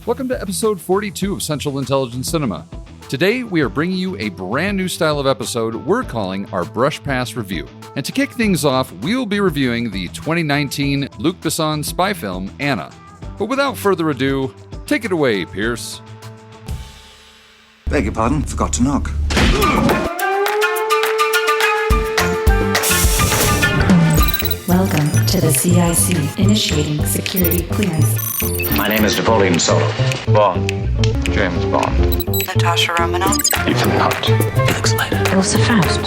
Welcome to episode 42 of Central Intelligence Cinema. Today, we are bringing you a brand new style of episode we're calling our Brush Pass Review. And to kick things off, we'll be reviewing the 2019 Luc Besson spy film, Anna. But without further ado, take it away, Pierce. Beg your pardon, forgot to knock. Welcome to the CIC, initiating security clearance. My name is Napoleon Solo. Bond. James Bond. Natasha Romanoff. Ethan Hunt. Felix Leiter. Elsa Faust.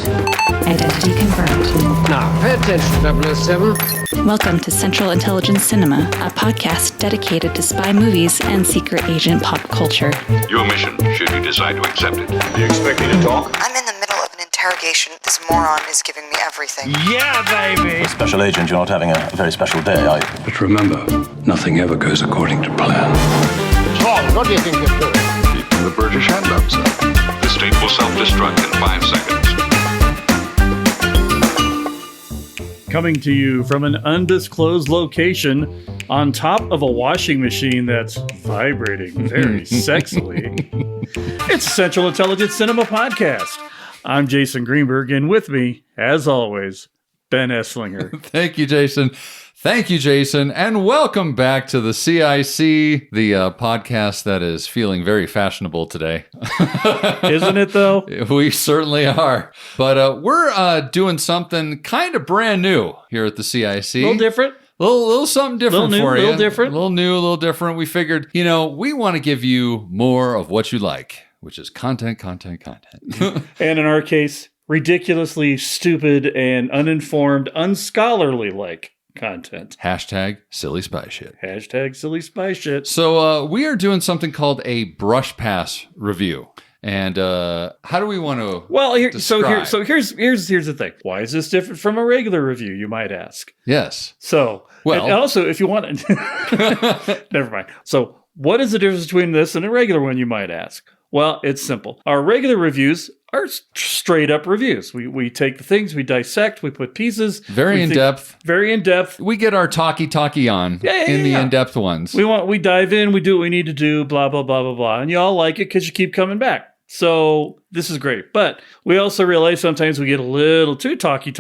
Identity confirmed. Now, pay attention, 007. Welcome to Central Intelligence Cinema, a podcast dedicated to spy movies and secret agent pop culture. Your mission, should you decide to accept it. Do you expect me to talk? I'm in the middle of an interrogation. This moron is giving me everything. Yeah, baby! Special agent, you're not having a very special day, are you? But remember, nothing ever goes according to plan. Tom, what do you think you're doing? Keeping the British hand out, sir. The state will self-destruct in 5 seconds. Coming to you from an undisclosed location on top of a washing machine that's vibrating very sexily. It's Central Intelligence Cinema Podcast. I'm Jason Greenberg, and with me, as always, Ben Esslinger. Thank you, Jason. Thank you, Jason, and welcome back to the CIC, the podcast that is feeling very fashionable today. Isn't it, though? We certainly are. But we're doing something kind of brand new here at the CIC. A little different. Little something different little new, for you. Little different. A little new, a little different. We figured, we want to give you more of what you like, which is content. And in our case, ridiculously stupid and uninformed, unscholarly-like content. Hashtag silly spy shit. Hashtag silly spy shit. So we are doing something called a brush pass review. And how do we want to here's the thing. Why is this different from a regular review, you might ask? Yes. So, and also, if you want to... Never mind. So, what is the difference between this and a regular one, you might ask? Well, it's simple. Our regular reviews are straight up reviews. We take the things, we dissect, we put pieces. Very in depth. Very in depth. We get our talkie on in the in depth ones. We dive in, we do what we need to do, blah, blah, blah, blah, blah. And you all like it because you keep coming back. So this is great. But we also realize sometimes we get a little too talky,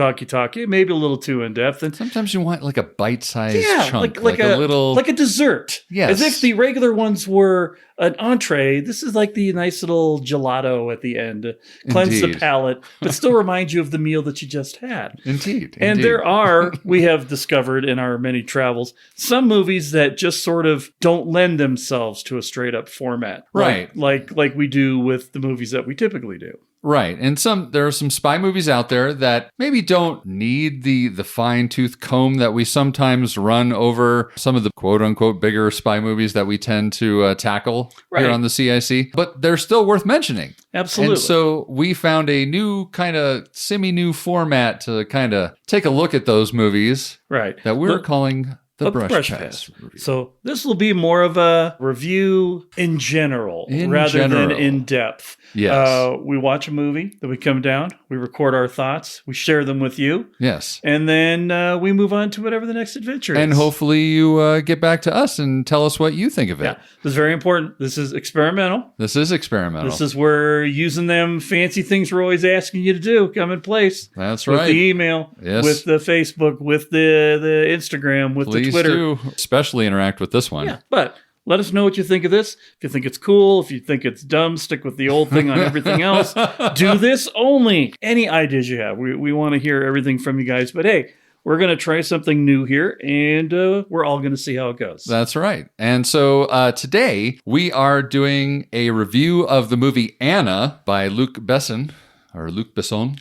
maybe a little too in depth. And sometimes you want like a bite-sized chunk, like a dessert. Yes. As if the regular ones were an entree. This is like the nice little gelato at the end. Cleanse the palate, but still remind you of the meal that you just had. Indeed. And there are, we have discovered in our many travels, some movies that just sort of don't lend themselves to a straight up format. Right. Like we do with the movies that we typically do. Right. And there are some spy movies out there that maybe don't need the fine-tooth comb that we sometimes run over some of the quote-unquote bigger spy movies that we tend to tackle here on the CIC, but they're still worth mentioning. Absolutely. And so we found a new kind of semi-new format to kind of take a look at those movies that we're calling the Brush Pass. So this will be more of a review in general rather than in depth. Yes. We watch a movie, then we come down, we record our thoughts, we share them with you. Yes. And then we move on to whatever the next adventure is. And hopefully you get back to us and tell us what you think of it. Yeah, this is very important. This is experimental. This is where using them fancy things we're always asking you to do come in place. That's right. With the email, with the Facebook, with the Instagram, with the Twitter. Do especially interact with this one. Yeah, but let us know what you think of this. If you think it's cool, if you think it's dumb, stick with the old thing on everything else. Do this only. Any ideas you have. We want to hear everything from you guys. But hey, we're going to try something new here, and we're all going to see how it goes. That's right. And so today we are doing a review of the movie Anna by Luc Besson. Luc Besson.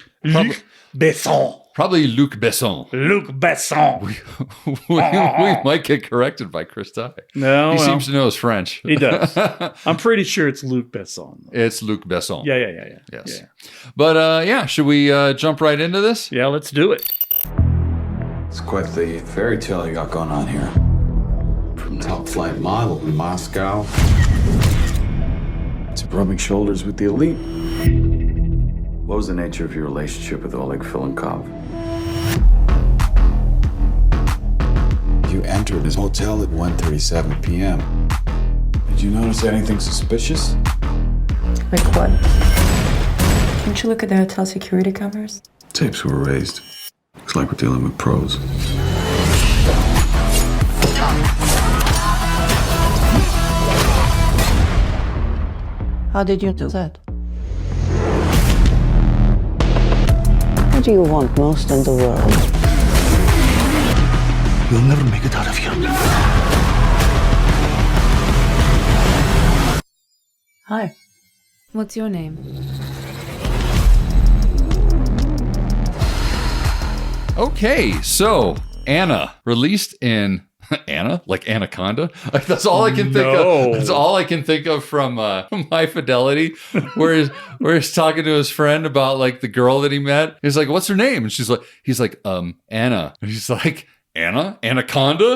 Probably Luc Besson. Luc Besson. We might get corrected by Chris Ty. No, he seems to know his French. He does. I'm pretty sure it's Luc Besson. It's Luc Besson. Yeah. Yes. Yeah. But should we jump right into this? Yeah, let's do it. It's quite the fairy tale you got going on here. From top flight model in Moscow to rubbing shoulders with the elite. What was the nature of your relationship with Oleg Filenkov? You entered his hotel at 1:37 p.m. Did you notice anything suspicious? Like what? Can't you look at the hotel security cameras? Tapes were erased. Looks like we're dealing with pros. How did you do that? What do you want most in the world? You'll never make it out of here. Hi. What's your name? Okay, so Anna, released in Anna, like Anaconda. Like, that's all I can think of. That's all I can think of from High Fidelity, where he's talking to his friend about like the girl that he met. He's like, "What's her name?" And he's like, Anna. And she's like, Anna? Anaconda?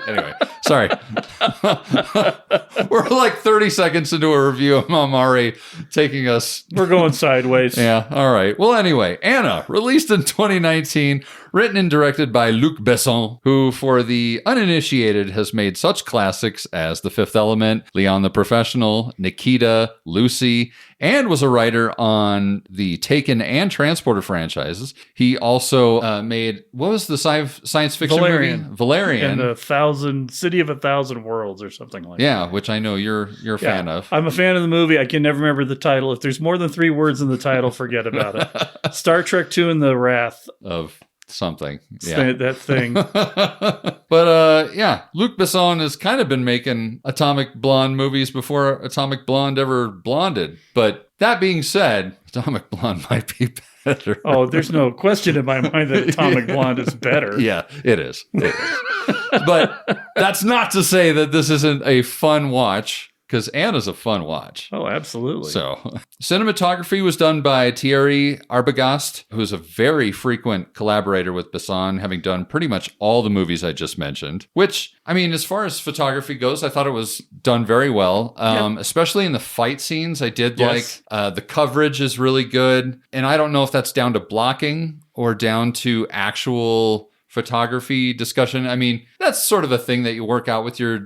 Anyway, sorry. We're like 30 seconds into a review. I'm already taking us. We're going sideways. Yeah, all right. Well, anyway, Anna, released in 2019, written and directed by Luc Besson, who, for the uninitiated, has made such classics as The Fifth Element, Leon the Professional, Nikita, Lucy, and was a writer on the Taken and Transporter franchises. He also made, what was the science fiction movie? Valerian. And the City of a Thousand Worlds or something like that. Yeah, which I know you're a fan of. I'm a fan of the movie. I can never remember the title. If there's more than 3 words in the title, forget about it. Star Trek II and the Wrath of something. Yeah. That thing. But yeah, Luc Besson has kind of been making Atomic Blonde movies before Atomic Blonde ever blonded. But that being said, Atomic Blonde might be better. Oh, there's no question in my mind that Atomic Blonde is better. Yeah, it is. But that's not to say that this isn't a fun watch, because Anna's a fun watch. Oh, absolutely. So, cinematography was done by Thierry Arbogast, who's a very frequent collaborator with Besson, having done pretty much all the movies I just mentioned. Which, I mean, as far as photography goes, I thought it was done very well, especially in the fight scenes. I did like the coverage is really good. And I don't know if that's down to blocking or down to actual photography discussion. I mean, that's sort of a thing that you work out with your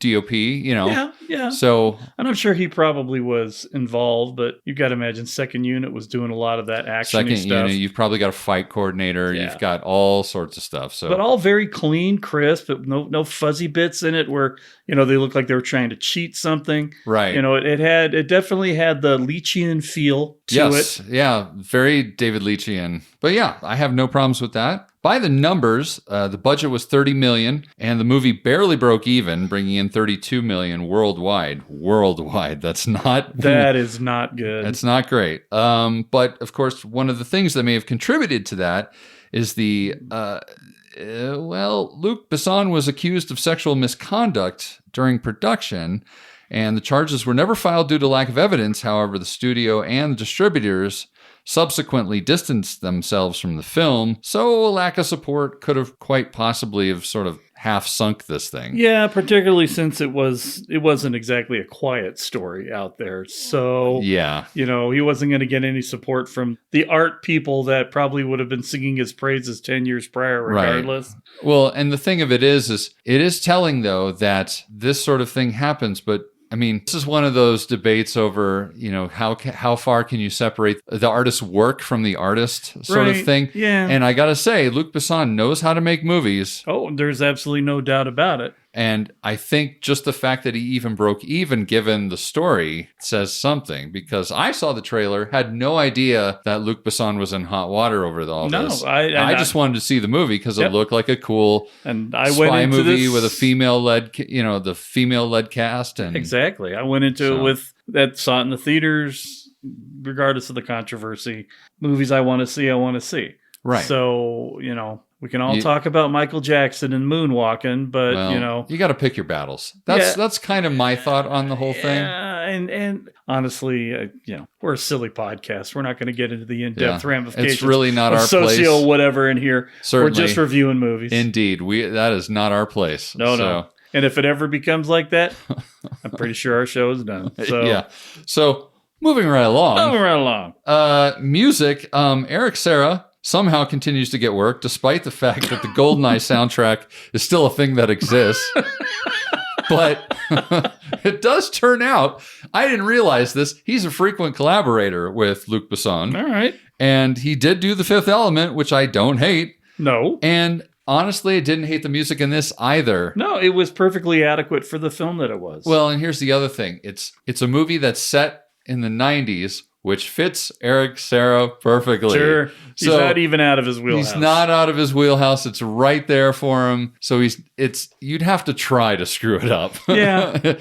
DOP, you know. Yeah. So, and I'm sure he probably was involved, but you got to imagine second unit was doing a lot of that action stuff. Second unit, you've probably got a fight coordinator. Yeah. You've got all sorts of stuff. So, but all very clean, crisp, but no fuzzy bits in it where, you know, they look like they were trying to cheat something. Right. You know, it definitely had the Leachian feel to it. Yeah, very David Leachian. But yeah, I have no problems with that. By the numbers, the budget was $30 million, and the movie barely broke even, bringing in $32 million worldwide. Worldwide, that is not good. It's not great. But of course, one of the things that may have contributed to that is the Luc Besson was accused of sexual misconduct during production, and the charges were never filed due to lack of evidence. However, the studio and the distributors subsequently distanced themselves from the film, so a lack of support could have quite possibly have sort of half sunk this thing. Yeah, particularly since it wasn't exactly a quiet story out there. So, yeah, you know, he wasn't going to get any support from the art people that probably would have been singing his praises 10 years prior regardless. Right. Well, and the thing of it is it is telling, though, that this sort of thing happens, but I mean, this is one of those debates over, you know, how far can you separate the artist's work from the artist sort of thing. Yeah. And I got to say, Luc Besson knows how to make movies. Oh, there's absolutely no doubt about it. And I think just the fact that he even broke even given the story says something, because I saw the trailer, had no idea that Luc Besson was in hot water over all this. I just wanted to see the movie because it looked like a cool spy movie with a female-led, you know, the female-led cast. And exactly. I went into it with that, saw it in the theaters, regardless of the controversy. Movies I want to see. Right. So, you know, we can all talk about Michael Jackson and moonwalking, but you know, you got to pick your battles. That's kind of my thought on the whole thing. And honestly, you know, we're a silly podcast. We're not going to get into the in-depth ramifications. It's really not our place. Socio whatever in here. Certainly. We're just reviewing movies. Indeed, that is not our place. No. And if it ever becomes like that, I'm pretty sure our show is done. So yeah. So moving right along. Music. Eric Serra somehow continues to get work, despite the fact that the GoldenEye soundtrack is still a thing that exists. But it does turn out, I didn't realize this, he's a frequent collaborator with Luc Besson. All right. And he did do The Fifth Element, which I don't hate. No. And honestly, I didn't hate the music in this either. No, it was perfectly adequate for the film that it was. Well, and here's the other thing. It's a movie that's set in the 90s, which fits Eric Serra perfectly. Sure. He's not even out of his wheelhouse. He's not out of his wheelhouse. It's right there for him. So you'd have to try to screw it up. Yeah.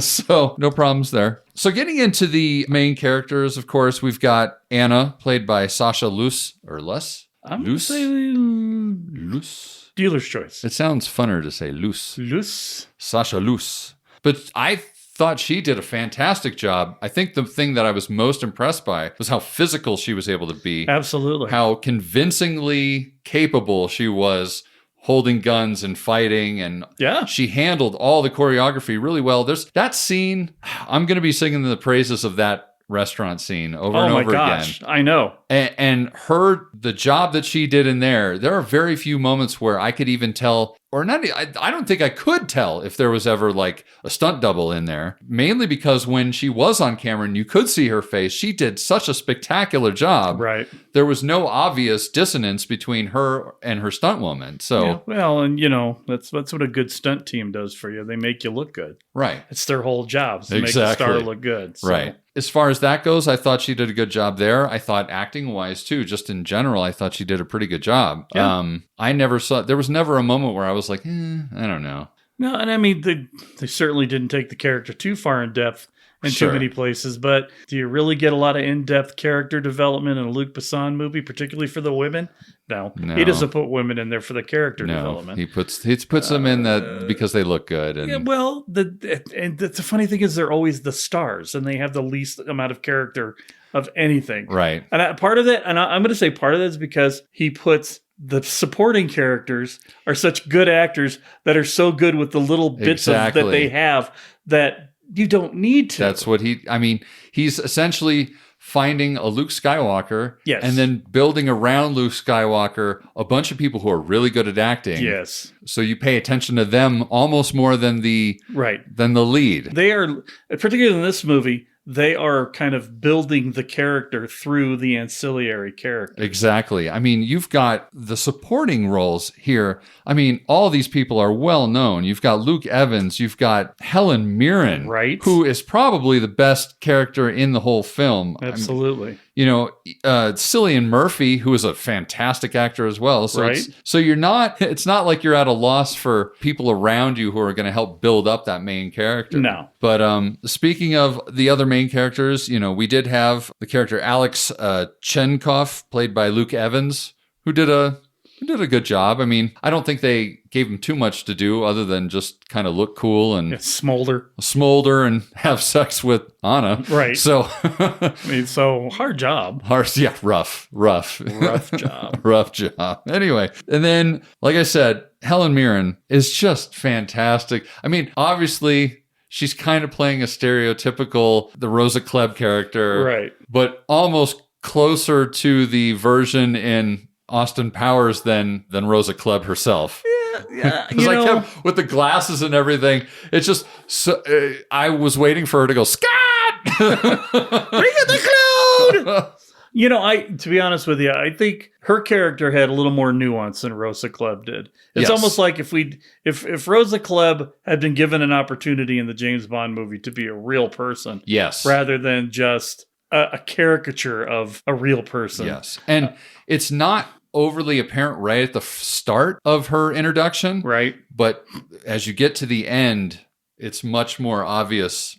So no problems there. So getting into the main characters, of course, we've got Anna, played by Sasha Luce, or Luce? I'm going to say Luce. Dealer's choice. It sounds funner to say Luce. Luce. Sasha Luce. But I thought she did a fantastic job. I think the thing that I was most impressed by was how physical she was able to be. Absolutely. How convincingly capable she was holding guns and fighting. And she handled all the choreography really well. There's that scene. I'm going to be singing the praises of that restaurant scene over and over again. I know. And the job that she did in there are very few moments where I could even tell, or not, I don't think I could tell if there was ever like a stunt double in there, mainly because when she was on camera and you could see her face, she did such a spectacular job. Right. There was no obvious dissonance between her and her stunt woman. So, yeah, well, and that's what a good stunt team does for you. They make you look good. Right. It's their whole job to make the star look good. So. Right. As far as that goes, I thought she did a good job there. I thought acting wise too, just in general, I thought she did a pretty good job. Yeah. There was never a moment where I was like, I don't know. No, and I mean, they certainly didn't take the character too far in depth in too many places, but do you really get a lot of in-depth character development in a Luc Besson movie, particularly for the women? No. He doesn't put women in there for the character development. He puts them in that because they look good. And yeah, well, the funny thing is they're always the stars, and they have the least amount of character of anything. Right. And part of that, and I'm going to say part of that is because he puts the supporting characters are such good actors that are so good with the little bits that they have that you don't need to. That's what he's essentially finding a Luke Skywalker and then building around Luke Skywalker a bunch of people who are really good at acting. Yes. So you pay attention to them almost more than the lead. They are, particularly in this movie, they are kind of building the character through the ancillary characters. Exactly. I mean, you've got the supporting roles here. I mean, all these people are well known. You've got Luke Evans. You've got Helen Mirren, right? Who is probably the best character in the whole film. Absolutely. Cillian Murphy, who is a fantastic actor as well. So it's not like you're at a loss for people around you who are going to help build up that main character. No. But speaking of the other main characters, we did have the character Alex Chenkov, played by Luke Evans, who did a good job. I mean, I don't think they gave him too much to do other than just kind of look cool and smolder and have sex with Anna. Right. So, I mean, so hard job. Rough job. Rough job. Anyway, and then, like I said, Helen Mirren is just fantastic. I mean, obviously, she's kind of playing a stereotypical, the Rosa Klebb character. Right. But almost closer to the version in Austin Powers than Rosa Klebb herself. Yeah, because I kept with the glasses and everything. It's just I was waiting for her to go, Scott, bring in the cloud. To be honest with you, I think her character had a little more nuance than Rosa Klebb did. It's almost like if Rosa Klebb had been given an opportunity in the James Bond movie to be a real person, rather than just a caricature of a real person. Yes, and it's not overly apparent right at the start of her introduction. Right. But as you get to the end, it's much more obvious,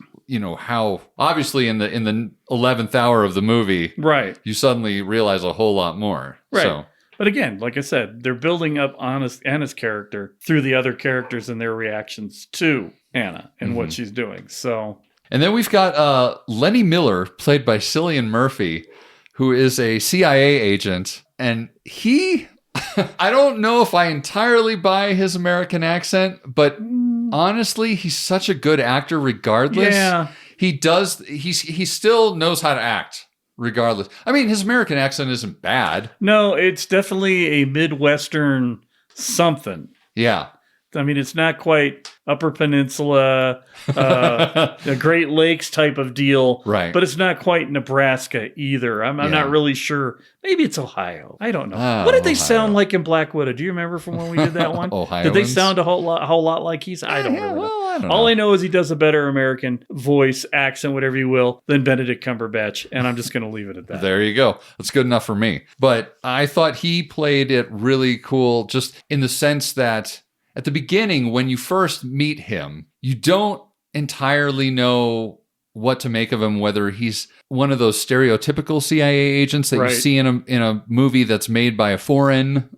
how obviously in the 11th hour of the movie, right, you suddenly realize a whole lot more. Right. So. But again, like I said, they're building up Anna's character through the other characters and their reactions to Anna and what she's doing. So. And then we've got Lenny Miller, played by Cillian Murphy, who is a CIA agent. And I don't know if I entirely buy his American accent, but honestly, he's such a good actor regardless. Yeah. He still knows how to act regardless. I mean, his American accent isn't bad. No, it's definitely a Midwestern something. Yeah. I mean, it's not quite Upper Peninsula, the Great Lakes type of deal. Right. But it's not quite Nebraska either. I'm not really sure. Maybe it's Ohio. I don't know. What did they sound like in Black Widow? Do you remember from when we did that one? Ohioans? Did they sound a whole lot like he's? I don't really know. Well, I don't know. All I know is he does a better American voice, accent, whatever you will, than Benedict Cumberbatch. And I'm just going to leave it at that. There you go. That's good enough for me. But I thought he played it really cool, just in the sense that at the beginning, when you first meet him, you don't entirely know what to make of him, whether he's one of those stereotypical CIA agents that you see in a movie that's made by a foreign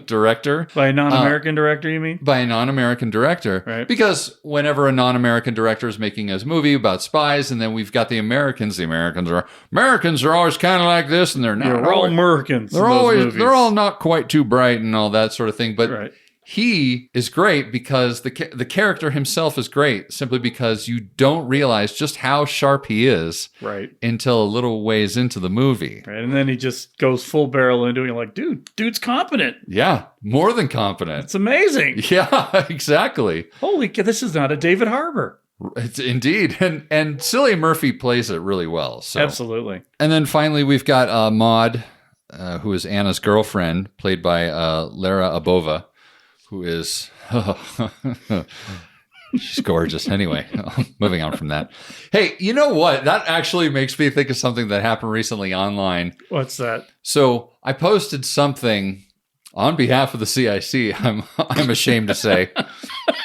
director. By a non-American director, you mean? By a non-American director. Right. Because whenever a non-American director is making a movie about spies, and then we've got the Americans are always kind of like this, and they're not. They're all Americans. They're all not quite too bright and all that sort of thing. But he is great because the character himself is great, simply because you don't realize just how sharp he is until a little ways into the movie. Right. And then he just goes full barrel into it. You're like, dude's competent. Yeah, more than competent. It's amazing. Yeah, exactly. Holy cow, this is not a David Harbour. It's indeed. And Cillian Murphy plays it really well. So. Absolutely. And then finally, we've got Maud, who is Anna's girlfriend, played by Lara Abova, who is, she's gorgeous. Anyway, moving on from that. Hey, you know what? That actually makes me think of something that happened recently online. What's that? So I posted something on behalf of the CIC, I'm ashamed to say,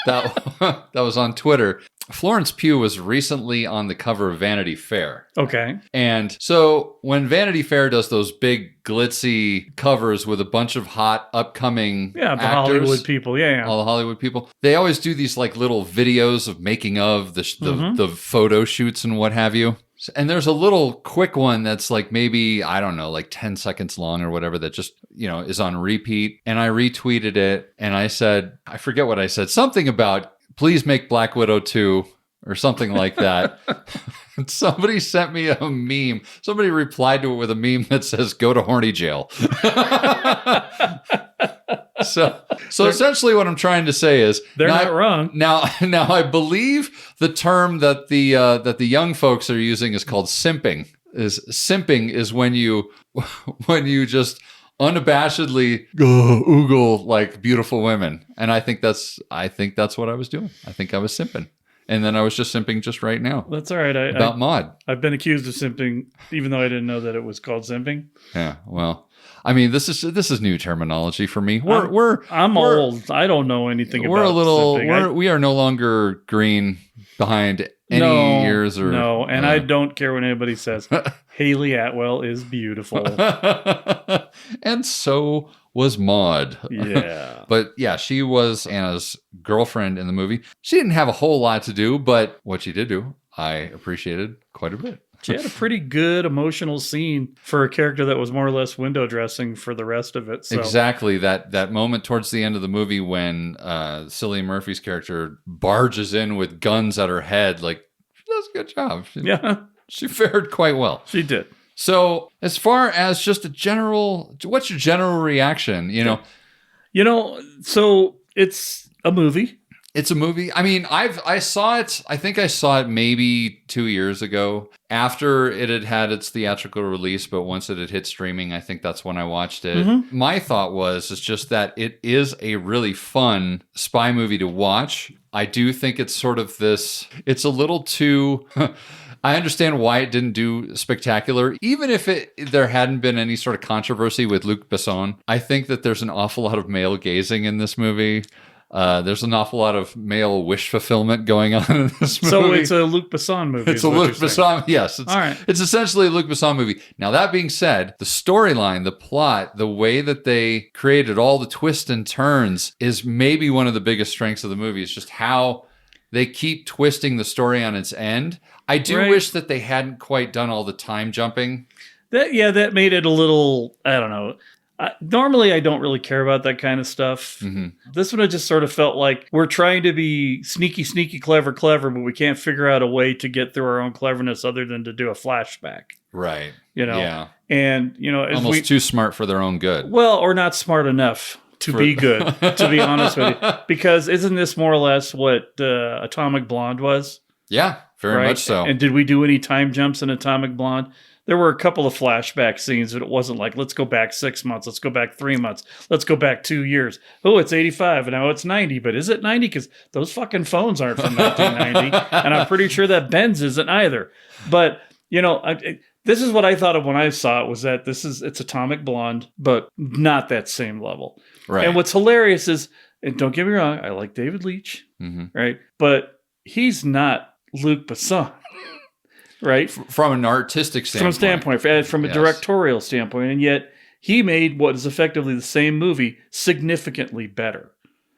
that was on Twitter. Florence Pugh was recently on the cover of Vanity Fair. Okay. And so when Vanity Fair does those big glitzy covers with a bunch of hot upcoming actors, Hollywood people, all the Hollywood people, they always do these like little videos of making of the photo shoots and what have you. And there's a little quick one that's like maybe, I don't know, like 10 seconds long or whatever that just, is on repeat. And I retweeted it and I said, I forget what I said, something about please make Black Widow 2 or something like that. And somebody sent me a meme. Somebody replied to it with a meme that says, go to horny jail. So essentially what I'm trying to say is they're not wrong. Now I believe the term that the young folks are using is called simping. Simping is when you just unabashedly oogle like beautiful women. And I think that's what I was doing. I think I was simping. And then I was just simping just right now. That's all right. About Maud. I've been accused of simping, even though I didn't know that it was called simping. Yeah, well, I mean, this is new terminology for me. I'm old. I don't know anything about simping. We are no longer green behind any ears or and I don't care what anybody says. Haley Atwell is beautiful. And so was Maud. Yeah. But yeah, she was Anna's girlfriend in the movie. She didn't have a whole lot to do, but what she did do, I appreciated quite a bit. She had a pretty good emotional scene for a character that was more or less window dressing for the rest of it. So. Exactly. That moment towards the end of the movie when Cillian Murphy's character barges in with guns at her head, like, she does a good job. She fared quite well. She did. So as far as just what's your general reaction? So it's a movie. It's a movie. I mean, I saw it. I think I saw it maybe 2 years ago after it had its theatrical release. But once it had hit streaming, I think that's when I watched it. Mm-hmm. My thought was just that it is a really fun spy movie to watch. I do think it's sort of this. It's a little too. I understand why it didn't do spectacular. Even if there hadn't been any sort of controversy with Luc Besson, I think that there's an awful lot of male gazing in this movie. There's an awful lot of male wish fulfillment going on in this movie. So it's a Luc Besson movie. It's a Luc Besson, yes. All right. It's essentially a Luc Besson movie. Now, that being said, the storyline, the plot, the way that they created all the twists and turns is maybe one of the biggest strengths of the movie. It's just how they keep twisting the story on its end. I do wish that they hadn't quite done all the time jumping. That made it a little, I don't know. Normally, I don't really care about that kind of stuff. Mm-hmm. This one, I just sort of felt like we're trying to be sneaky, clever, but we can't figure out a way to get through our own cleverness other than to do a flashback. Right. Yeah. And, almost too smart for their own good. Well, or not smart enough to be good, to be honest with you. Because isn't this more or less what Atomic Blonde was? Yeah, very much so. And did we do any time jumps in Atomic Blonde? There were a couple of flashback scenes, but it wasn't like, let's go back 6 months, let's go back 3 months, let's go back 2 years. Oh, it's 85, and now it's 90, but is it 90? Because those fucking phones aren't from 1990, and I'm pretty sure that Benz isn't either. But, you know, this is what I thought of when I saw it, was that it's Atomic Blonde, but not that same level. Right. And what's hilarious is, and don't get me wrong, I like David Leitch, right? But he's not Luc Besson. Right? From an artistic standpoint. From a directorial standpoint. And yet he made what is effectively the same movie significantly better.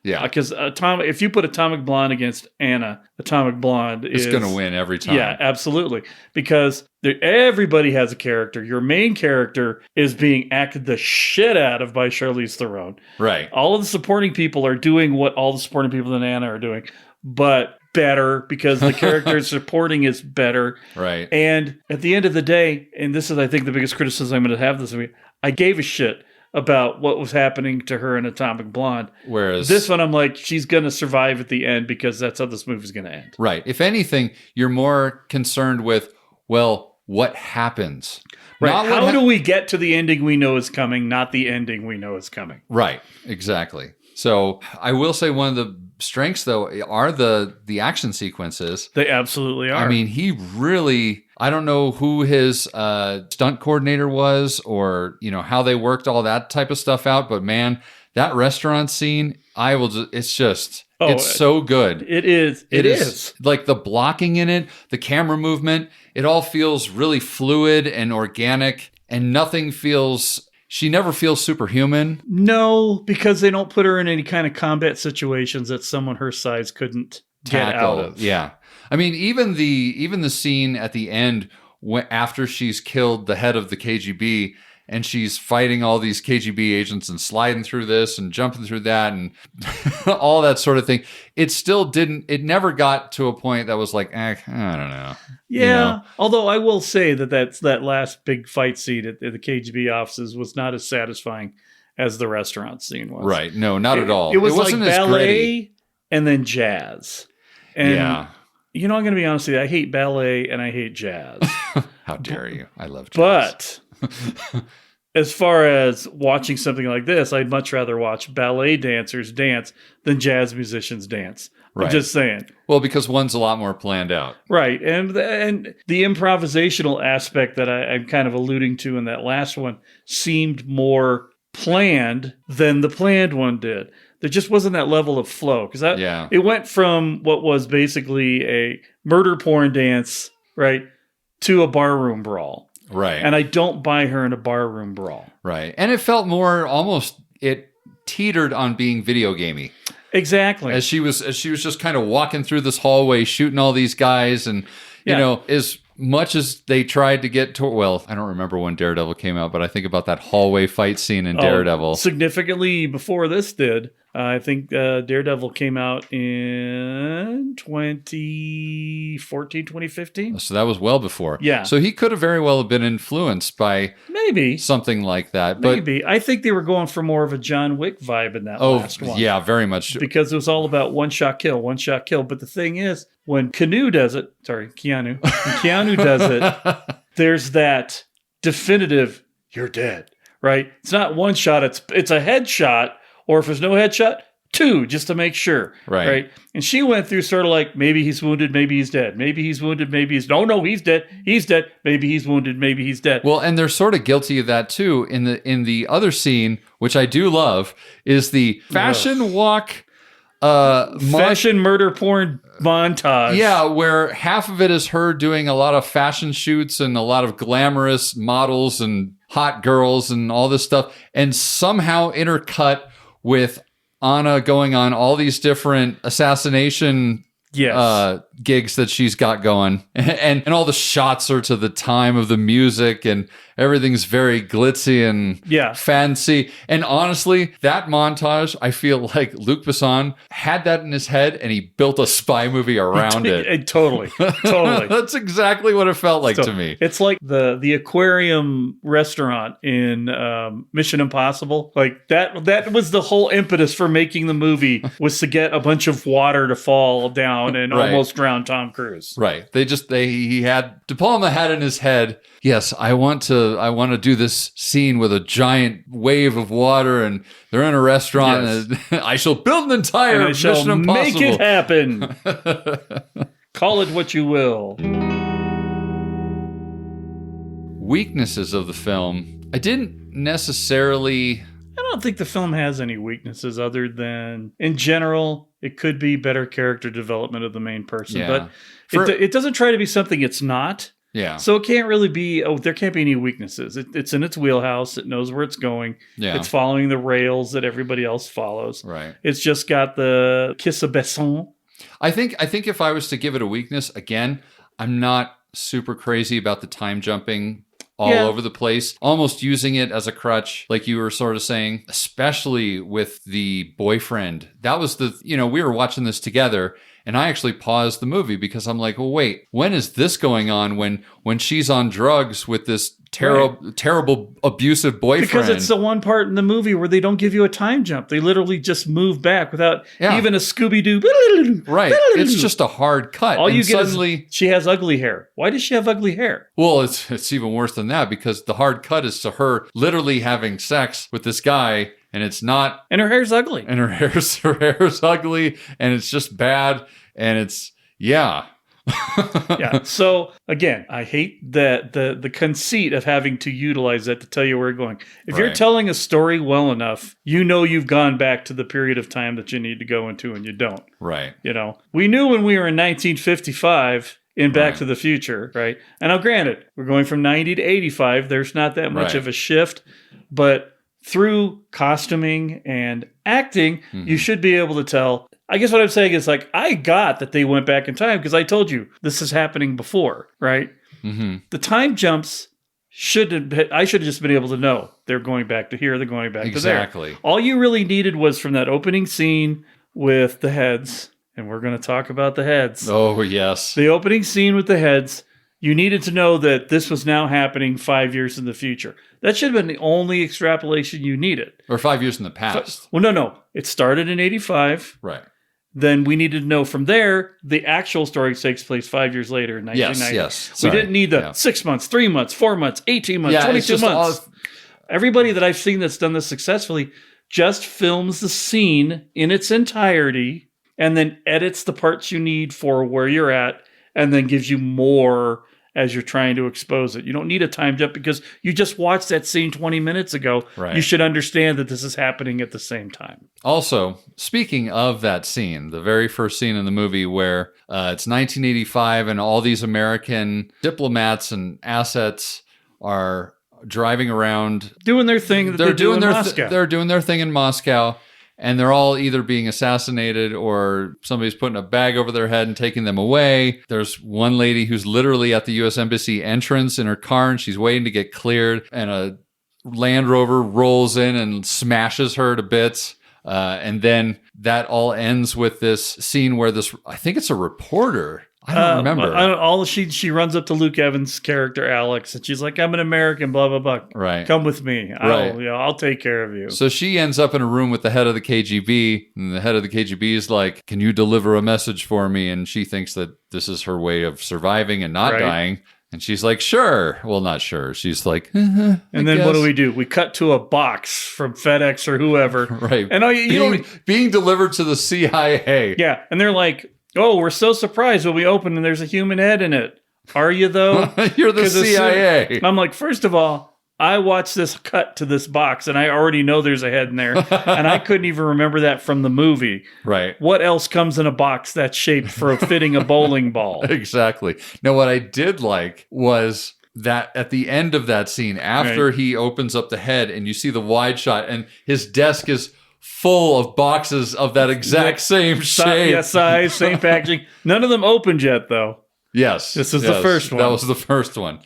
Yeah. Because if you put Atomic Blonde against Anna, Atomic Blonde is going to win every time. Yeah, absolutely. Because everybody has a character. Your main character is being acted the shit out of by Charlize Theron. Right. All of the supporting people are doing what all the supporting people in Anna are doing. But better, because the character supporting is better. Right. And at the end of the day, and this is, I think, the biggest criticism I'm going to have this week, I gave a shit about what was happening to her in Atomic Blonde. Whereas this one, I'm like, she's going to survive at the end because that's how this movie's going to end. Right. If anything, you're more concerned with, well, what happens? Right. How do we get to the ending we know is coming, not the ending we know is coming? Right. Exactly. So I will say one of the strengths, though, are the action sequences. They absolutely are. I mean, he really, I don't know who his stunt coordinator was, or, you know, how they worked all that type of stuff out. But man, that restaurant scene, it's so good. It is. It is. Like the blocking in it, the camera movement, it all feels really fluid and organic, and she never feels superhuman. No, because they don't put her in any kind of combat situations that someone her size couldn't get out of. Yeah. I mean, even the scene at the end after she's killed the head of the KGB, and she's fighting all these KGB agents and sliding through this and jumping through that and all that sort of thing. It never got to a point that was like, I don't know. Yeah. You know? Although I will say that last big fight scene at the KGB offices was not as satisfying as the restaurant scene was. Right. No, not at all. It was wasn't like as ballet gritty. And then jazz. And yeah. You know, I'm going to be honest with you. I hate ballet and I hate jazz. How dare you? I love jazz. But as far as watching something like this, I'd much rather watch ballet dancers dance than jazz musicians dance. Right. I'm just saying. Well, because one's a lot more planned out. Right. And the improvisational aspect that I'm kind of alluding to in that last one seemed more planned than the planned one did. There just wasn't that level of flow. Because it went from what was basically a murder porn dance, right, to a barroom brawl. Right. And I don't buy her in a barroom brawl. Right. And it felt more it teetered on being video gamey. Exactly. As she was just kind of walking through this hallway, shooting all these guys, and you know, as much as they tried to get to, well, I don't remember when Daredevil came out, but I think about that hallway fight scene in Daredevil. Significantly before this did. I think Daredevil came out in 2014, 2015. So that was well before. Yeah. So he could have very well been influenced by maybe something like that. But maybe. I think they were going for more of a John Wick vibe in that last one. Yeah, very much. Because it was all about one shot kill. But the thing is, when Keanu does it, when Keanu does it, there's that definitive, you're dead, right? It's not one shot, it's a headshot. Or if there's no headshot, 2, just to make sure. Right. And she went through sort of like, maybe he's wounded, maybe he's dead. Maybe he's wounded, maybe he's... No, he's dead. He's dead. Maybe he's wounded, maybe he's dead. Well, and they're sort of guilty of that too. In the other scene, which I do love, is the fashion walk... fashion murder porn montage. Yeah, where half of it is her doing a lot of fashion shoots and a lot of glamorous models and hot girls and all this stuff, and somehow intercut with Anna going on all these different assassination gigs that she's got going. And all the shots are to the time of the music, and everything's very glitzy and fancy. And honestly, that montage, I feel like Luc Besson had that in his head and he built a spy movie around it. Totally. That's exactly what it felt like to me. It's like the aquarium restaurant in Mission Impossible. Like that was the whole impetus for making the movie, was to get a bunch of water to fall down and almost drown Tom Cruise. Right. De Palma had in his head, yes, I want to do this scene with a giant wave of water, and they're in a restaurant, and I shall build an entire Mission Impossible. Make it happen. Call it what you will. Weaknesses of the film. I didn't necessarily... I don't think the film has any weaknesses other than, in general, it could be better character development of the main person. Yeah. But it doesn't try to be something it's not. Yeah. So it can't really be, there can't be any weaknesses. It's in its wheelhouse. It knows where it's going. Yeah. It's following the rails that everybody else follows. Right. It's just got the kiss of Besson. I think if I was to give it a weakness, again, I'm not super crazy about the time jumping all over the place, almost using it as a crutch, like you were sort of saying, especially with the boyfriend. That was we were watching this together, and I actually paused the movie because I'm like, well, wait, when is this going on when she's on drugs with this terrible abusive boyfriend? Because it's the one part in the movie where they don't give you a time jump. They literally just move back without even a Scooby-Doo. Right. It's just a hard cut. All you get is she has ugly hair. Why does she have ugly hair? Well, it's even worse than that, because the hard cut is to her literally having sex with this guy, and it's not... And her hair's ugly. And her hair's ugly, and it's just bad, and it's... Yeah. Yeah. So again, I hate the conceit of having to utilize that to tell you where we're going. If you're telling a story well enough, you've gone back to the period of time that you need to go into, and you don't. Right. We knew when we were in 1955 in Back to the Future, right? And now granted, we're going from 90 to 85. There's not that much of a shift, but through costuming and acting, you should be able to tell. I guess what I'm saying is, like, I got that they went back in time because I told you this is happening before, right? Mm-hmm. The time jumps I should have just been able to know they're going back to here, they're going back to there. Exactly. All you really needed was from that opening scene with the heads, and we're going to talk about the heads. Oh, yes. The opening scene with the heads, you needed to know that this was now happening 5 years in the future. That should have been the only extrapolation you needed. Or 5 years in the past. Well, no. It started in 85. Right. Then we needed to know from there, the actual story takes place 5 years later in 1990. Yes. We didn't need the 6 months, 3 months, 4 months, 18 months, 22 months. Everybody that I've seen that's done this successfully just films the scene in its entirety and then edits the parts you need for where you're at and then gives you more as you're trying to expose it. You don't need a time jump because you just watched that scene 20 minutes ago. Right. You should understand that this is happening at the same time. Also, speaking of that scene, the very first scene in the movie where it's 1985 and all these American diplomats and assets are driving around. Doing their thing that they're doing in Moscow. They're doing their thing in Moscow. And they're all either being assassinated or somebody's putting a bag over their head and taking them away. There's one lady who's literally at the U.S. Embassy entrance in her car, and she's waiting to get cleared. And a Land Rover rolls in and smashes her to bits. And then that all ends with this scene where I think it's a reporter. I don't remember. She runs up to Luke Evans' character, Alex, and she's like, I'm an American, blah, blah, blah. Right. Come with me. I'll take care of you. So she ends up in a room with the head of the KGB, and the head of the KGB is like, can you deliver a message for me? And she thinks that this is her way of surviving and not dying. And she's like, sure. Well, not sure. She's like, and then what do? We cut to a box from FedEx or whoever. Right. And being delivered to the CIA. Yeah. And they're like, oh, we're so surprised when we open and there's a human head in it. Are you, though? You're the CIA. I'm like, first of all, I watched this cut to this box and I already know there's a head in there. And I couldn't even remember that from the movie. Right. What else comes in a box that's shaped for fitting a bowling ball? Exactly. Now, what I did like was that at the end of that scene, after he opens up the head and you see the wide shot and his desk is full of boxes of that exact same shape. Yeah, size, same packaging. None of them opened yet, though. Yes. This is the first one. That was the first one.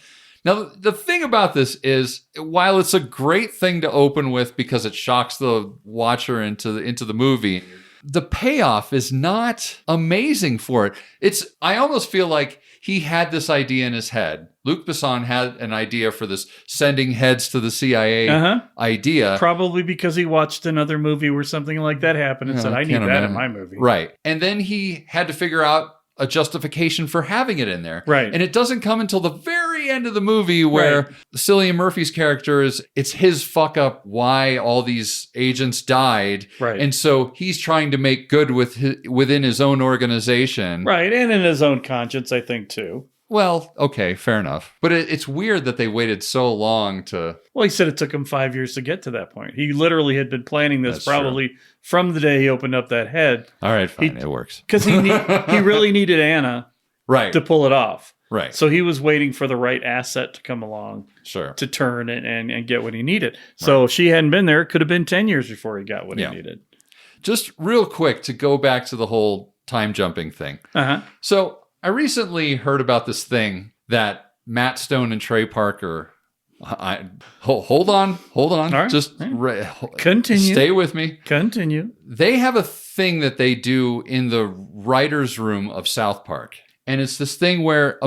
Now, the thing about this is, while it's a great thing to open with because it shocks the watcher into the movie, the payoff is not amazing for it. I almost feel like he had this idea in his head. Luc Besson had an idea for this sending heads to the CIA idea. Probably because he watched another movie where something like that happened and said, I need that in my movie. Right. And then he had to figure out a justification for having it in there. Right. And it doesn't come until the very end of the movie where Cillian Murphy's character it's his fuck up why all these agents died. Right. And so he's trying to make good within his own organization. Right. And in his own conscience, I think, too. Well, okay, fair enough. But it's weird that they waited so long to... Well, he said it took him 5 years to get to that point. He literally had been planning this probably from the day he opened up that head. All right, fine, it works. Because he really needed Anna to pull it off. Right. So he was waiting for the right asset to come along to turn and get what he needed. So if she hadn't been there, it could have been 10 years before he got what he needed. Just real quick to go back to the whole time jumping thing. So I recently heard about this thing that Matt Stone and Trey Parker... Hold on. Right. Just continue. Stay with me. Continue. They have a thing that they do in the writer's room of South Park. And it's this thing where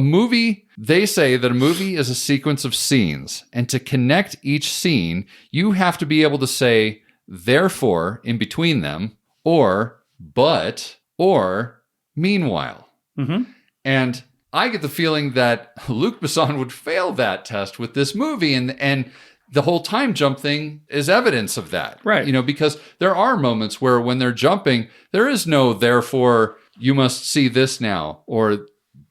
they say that a movie is a sequence of scenes. And to connect each scene, you have to be able to say, therefore, in between them, or, but, or, meanwhile. Mm-hmm. And I get the feeling that Luc Besson would fail that test with this movie, and the whole time jump thing is evidence of that. Right. Because there are moments where when they're jumping, there is no, therefore, you must see this now, or,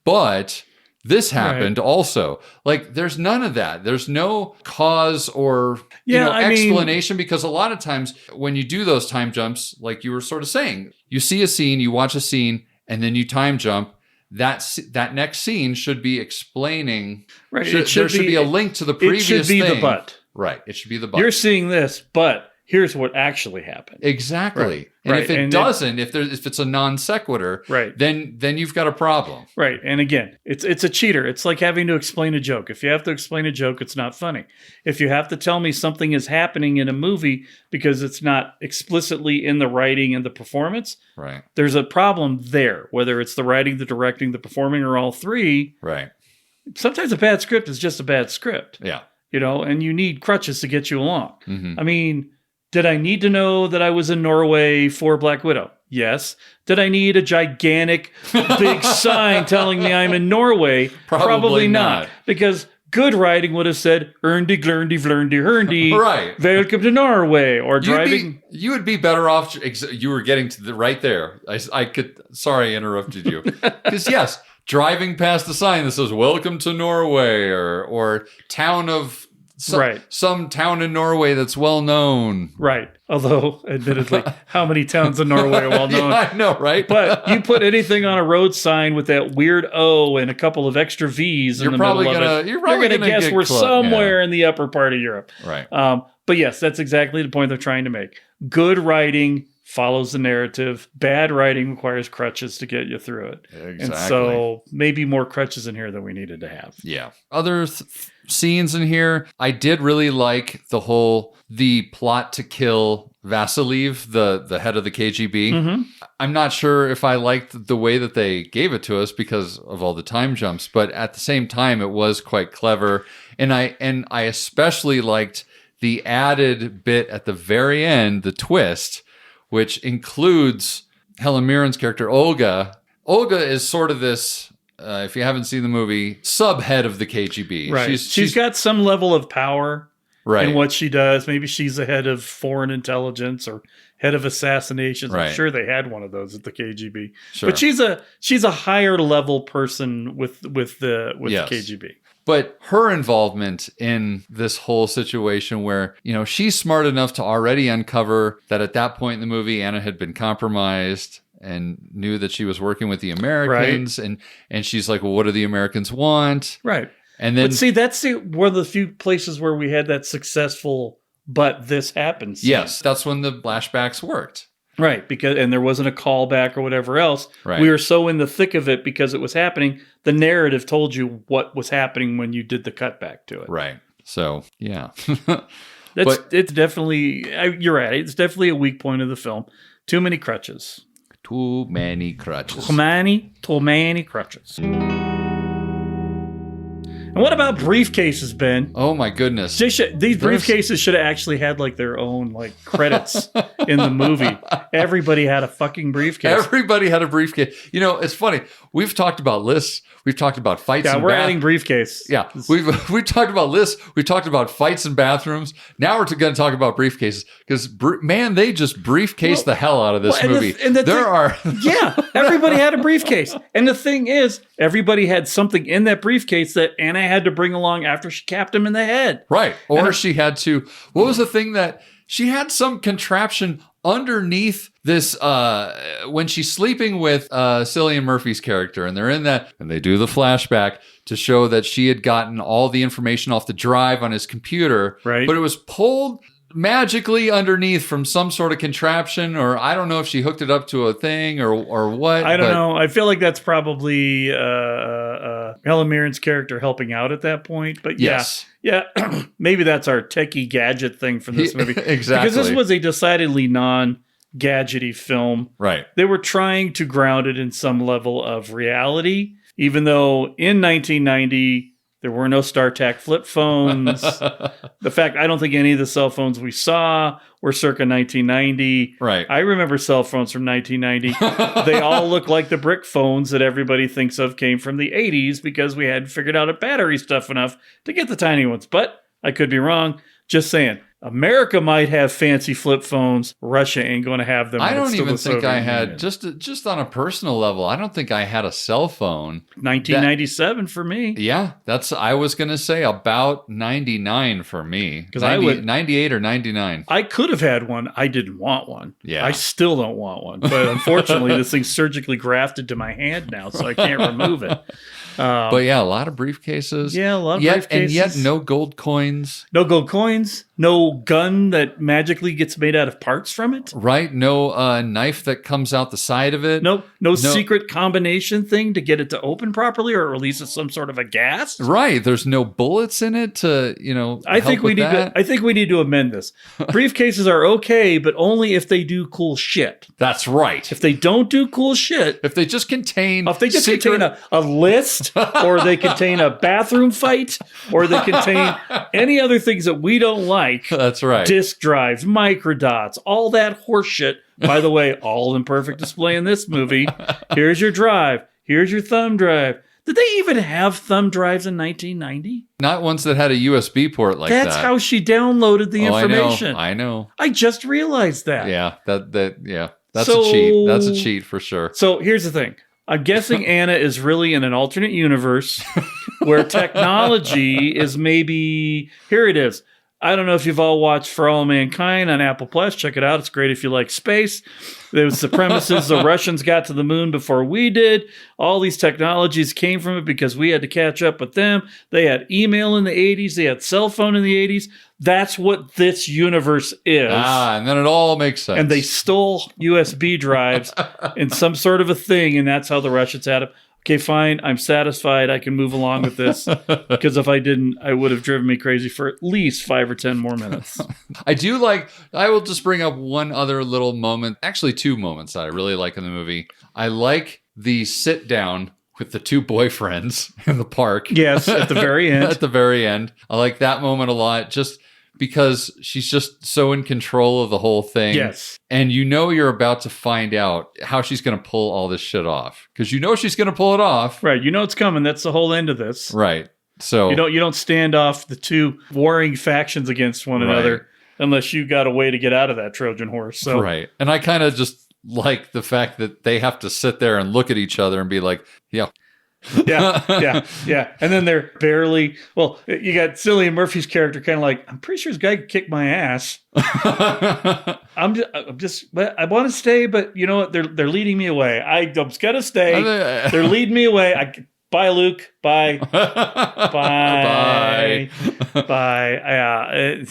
but this happened also. Like, there's none of that. There's no cause or explanation, because a lot of times when you do those time jumps, like you were sort of saying, you see a scene, you watch a scene, and then you time jump. That next scene should be explaining. Right. There should be a link to the previous thing. It should be the but. Right. It should be the but. You're seeing this, but here's what actually happened. Exactly. Right. And if it doesn't, if it's a non sequitur, then you've got a problem. Right. And again, it's a cheater. It's like having to explain a joke. If you have to explain a joke, it's not funny. If you have to tell me something is happening in a movie because it's not explicitly in the writing and the performance, there's a problem there, whether it's the writing, the directing, the performing, or all three. Right. Sometimes a bad script is just a bad script. Yeah. And you need crutches to get you along. Mm-hmm. I mean, did I need to know that I was in Norway for Black Widow? Yes. Did I need a gigantic big sign telling me I'm in Norway? Probably not. Because good writing would have said, Erndi, Glerndy, Vlerndy, Herndy. Right. Welcome to Norway. Or driving. You would be better off. You were getting to the right there. Sorry, I interrupted you. Because yes, driving past the sign that says "Welcome to Norway" or town of some town in Norway that's well known. Right. Although, admittedly, how many towns in Norway are well known? Yeah, I know, right? But you put anything on a road sign with that weird O and a couple of extra V's in the middle of it, you're going to guess we're somewhere in the upper part of Europe. Right. But yes, that's exactly the point they're trying to make. Good writing follows the narrative. Bad writing requires crutches to get you through it. Exactly. And so maybe more crutches in here than we needed to have. Yeah. Other scenes in here, I did really like the plot to kill Vasilev, the head of the KGB. Mm-hmm. I'm not sure if I liked the way that they gave it to us because of all the time jumps, but at the same time, it was quite clever. And I especially liked the added bit at the very end, the twist, which includes Helen Mirren's character, Olga. Olga is sort of this, if you haven't seen the movie, subhead of the KGB. Right. She's got some level of power in what she does. Maybe she's the head of foreign intelligence or head of assassinations. Right. I'm sure they had one of those at the KGB. Sure. But she's a higher level person with the KGB. But her involvement in this whole situation where, she's smart enough to already uncover that at that point in the movie, Anna had been compromised and knew that she was working with the Americans. Right. And she's like, well, what do the Americans want? Right. And then, but see, that's one of the few places where we had that successful, but this happens. Yes. That's when the flashbacks worked. Right, and there wasn't a callback or whatever else. Right. We were so in the thick of it because it was happening. The narrative told you what was happening when you did the cutback to it. Right. So, yeah. It's definitely, you're right. It's definitely a weak point of the film Too many crutches. Too many crutches. Too many crutches. And what about briefcases, Ben? Oh my goodness. These briefcases should have actually had like their own like credits in the movie. Everybody had a fucking briefcase. Everybody had a briefcase. You know, it's funny. We've talked about lists. We've talked about fights. Yeah, we're adding briefcase. Yeah, we've talked about lists. We've talked about fights in bathrooms. Now we're going to talk about briefcases because man, they just briefcase the hell out of this movie. Yeah, everybody had a briefcase, and the thing is, everybody had something in that briefcase that Anna had to bring along after she capped him in the head. Right, or she had to. What was the thing that she had? Some contraption underneath this when she's sleeping with Cillian Murphy's character, and they're in that, and they do the flashback to show that she had gotten all the information off the drive on his computer, right? But it was pulled magically underneath from some sort of contraption, or I don't know if she hooked it up to a thing or what. I don't know. I feel like that's probably Helen Mirren's character helping out at that point. But yes. Yeah, maybe that's our techie gadget thing from this movie. Exactly. Because this was a decidedly non-gadgety film. Right. They were trying to ground it in some level of reality, even though in 1990... there were no StarTAC flip phones. The fact, I don't think any of the cell phones we saw were circa 1990. Right. I remember cell phones from 1990. They all look like the brick phones that everybody thinks of came from the 80s because we hadn't figured out a battery stuff enough to get the tiny ones. But I could be wrong. Just saying. America might have fancy flip phones. Russia ain't going to have them. I don't even think I had, just on a personal level, I don't think I had a cell phone. 1997 for me. Yeah, I was going to say about 99 for me. Because 98 or 99. I could have had one. I didn't want one. Yeah. I still don't want one. But unfortunately, this thing's surgically grafted to my hand now, so I can't remove it. But yeah, a lot of briefcases. Yeah, a lot of briefcases. And yet no gold coins. No gold coins. No gun that magically gets made out of parts from it. Right. No knife that comes out the side of it. No secret combination thing to get it to open properly or releases some sort of a gas. Right. There's no bullets in it to, I think we need to amend this. Briefcases are okay, but only if they do cool shit. That's right. If they don't do cool shit. If they just contain contain a list, or they contain a bathroom fight, or they contain any other things that we don't like. That's right. Disk drives, microdots, all that horse shit. By the way, all in perfect display in this movie. Here's your drive. Here's your thumb drive. Did they even have thumb drives in 1990? Not ones that had a USB port like that. That's how she downloaded the information. I know. I just realized that. Yeah, That's a cheat. That's a cheat for sure. So here's the thing. I'm guessing Anna is really in an alternate universe where technology is maybe... Here it is. I don't know if you've all watched For All Mankind on Apple Plus. Check it out. It's great if you like space. There was the premises the Russians got to the moon before we did. All these technologies came from it because we had to catch up with them. They had email in the 80s. They had cell phone in the 80s. That's what this universe is. And then it all makes sense. And they stole USB drives in some sort of a thing, and that's how the Russians had them. Okay, fine. I'm satisfied. I can move along with this because if I didn't, I would have driven me crazy for at least 5 or 10 more minutes. I will just bring up one other little moment, actually 2 moments that I really like in the movie. I like the sit down with the 2 boyfriends in the park. Yes, at the very end. At the very end. I like that moment a lot. Just because she's just so in control of the whole thing. Yes. And you're about to find out how she's going to pull all this shit off. Because she's going to pull it off. Right. It's coming. That's the whole end of this. Right. So you don't stand off the 2 warring factions against one another unless you got a way to get out of that Trojan horse. So. Right. And I kind of just like the fact that they have to sit there and look at each other and be like, yeah. Yeah. And then they're barely... Well, you got Cillian Murphy's character kind of like, I'm pretty sure this guy could kick my ass. I want to stay, but you know what? They're leading me away. I'm just going to stay. They're leading me away. Bye, Luke. Bye. Bye. Bye. I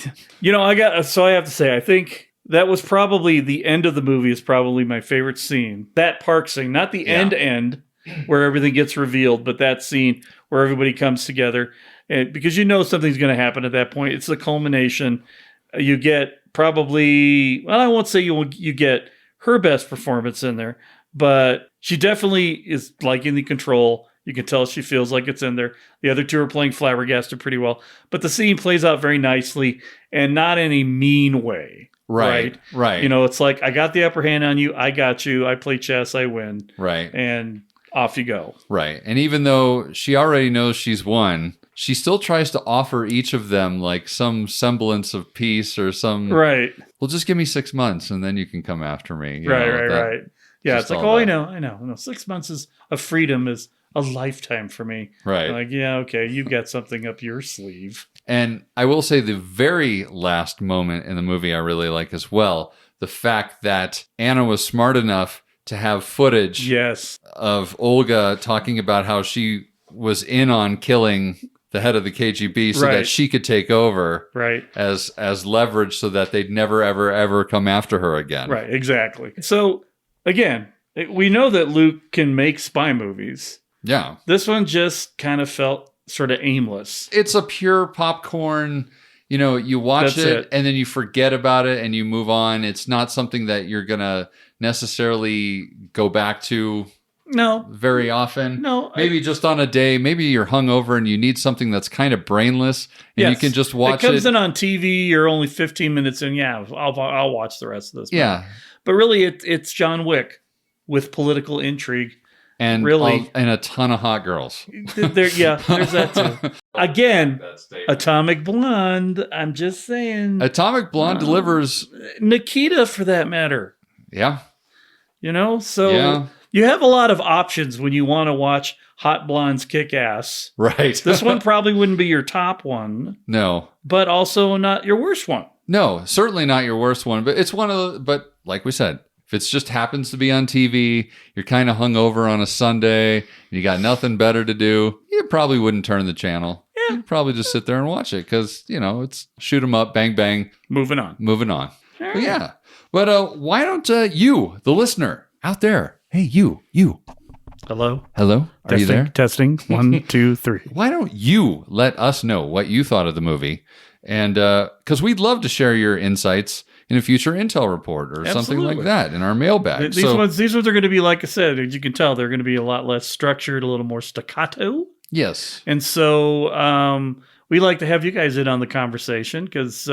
have to say, I think... That was probably the end of the movie is probably my favorite scene. That park scene, not the end where everything gets revealed, but that scene where everybody comes together. And because something's going to happen at that point. It's the culmination. You get probably, well, I won't say you get her best performance in there, but she definitely is liking the control. You can tell she feels like it's in there. The other two are playing flabbergasted pretty well, but the scene plays out very nicely and not in a mean way. Right. You know, it's like, I got the upper hand on you. I got you. I play chess. I win. Right. And off you go. Right. And even though she already knows she's won, she still tries to offer each of them like some semblance of peace or some. Right. Well, just give me 6 months and then you can come after me. Right. Yeah. It's like, all I that. know. No, 6 months of freedom is a lifetime for me. Right. I'm like, yeah, okay. You got something up your sleeve. And I will say the very last moment in the movie I really like as well. The fact that Anna was smart enough to have footage of Olga talking about how she was in on killing the head of the KGB so that she could take over as leverage so that they'd never, ever, ever come after her again. Right, exactly. So, again, we know that Luke can make spy movies. Yeah. This one just kind of felt sort of aimless. It's a pure popcorn, you know, you watch it and then you forget about it and you move on. It's not something that you're going to necessarily go back to very often. No. Maybe just on a day, maybe you're hungover and you need something that's kind of brainless and you can just watch it. It comes in on TV, you're only 15 minutes in. Yeah, I'll watch the rest of this. Yeah. But really, it's John Wick with political intrigue. And really, and a ton of hot girls. There's that too. Again, Atomic Blonde. I'm just saying. Atomic Blonde delivers. Nikita, for that matter. Yeah. You know, so you have a lot of options when you want to watch hot blondes kick ass. Right. This one probably wouldn't be your top one. No. But also not your worst one. No, certainly not your worst one. But it's one of the. But like we said. If it just happens to be on TV, you're kind of hungover on a Sunday, and you got nothing better to do, you probably wouldn't turn the channel. Yeah. You'd probably just sit there and watch it because, you know, it's shoot 'em up, bang, bang. Moving on. But yeah. But why don't you, the listener out there, hey, you. Hello? Are you there? Testing. 1, 2, 3. Why don't you let us know what you thought of the movie? And because we'd love to share your insights in a future Intel report or something like that in our mailbag. These ones are going to be, like I said, as you can tell, they're going to be a lot less structured, a little more staccato. Yes. And so we like to have you guys in on the conversation because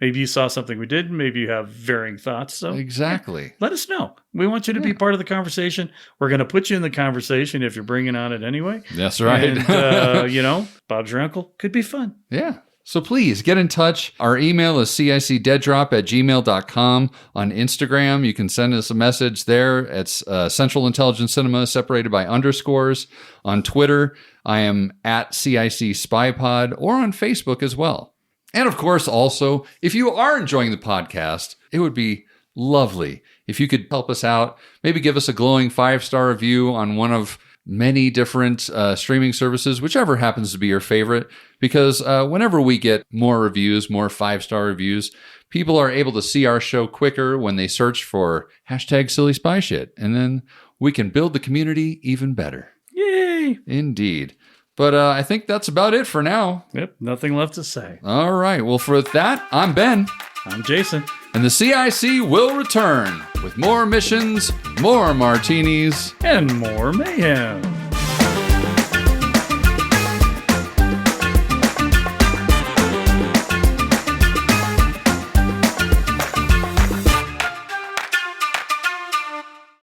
maybe you saw something we did. Maybe you have varying thoughts. So exactly. Let us know. We want you to be part of the conversation. We're going to put you in the conversation if you're bringing on it anyway. That's right. And, you know, Bob's your uncle. Could be fun. Yeah. So please get in touch. Our email is cicdeaddrop@gmail.com. On Instagram, you can send us a message there. It's Central Intelligence Cinema separated by underscores. On Twitter, I am at CIC SpyPod, or on Facebook as well. And of course, also, if you are enjoying the podcast, it would be lovely if you could help us out. Maybe give us a glowing 5-star review on one of many different streaming services, whichever happens to be your favorite, because whenever we get more reviews, more 5-star reviews, people are able to see our show quicker when they search for #SillySpyShit, and then we can build the community even better. Yay! Indeed. But I think that's about it for now. Yep, nothing left to say. All right. Well, for that, I'm Ben. I'm Jason. And the CIC will return with more missions, more martinis, and more mayhem.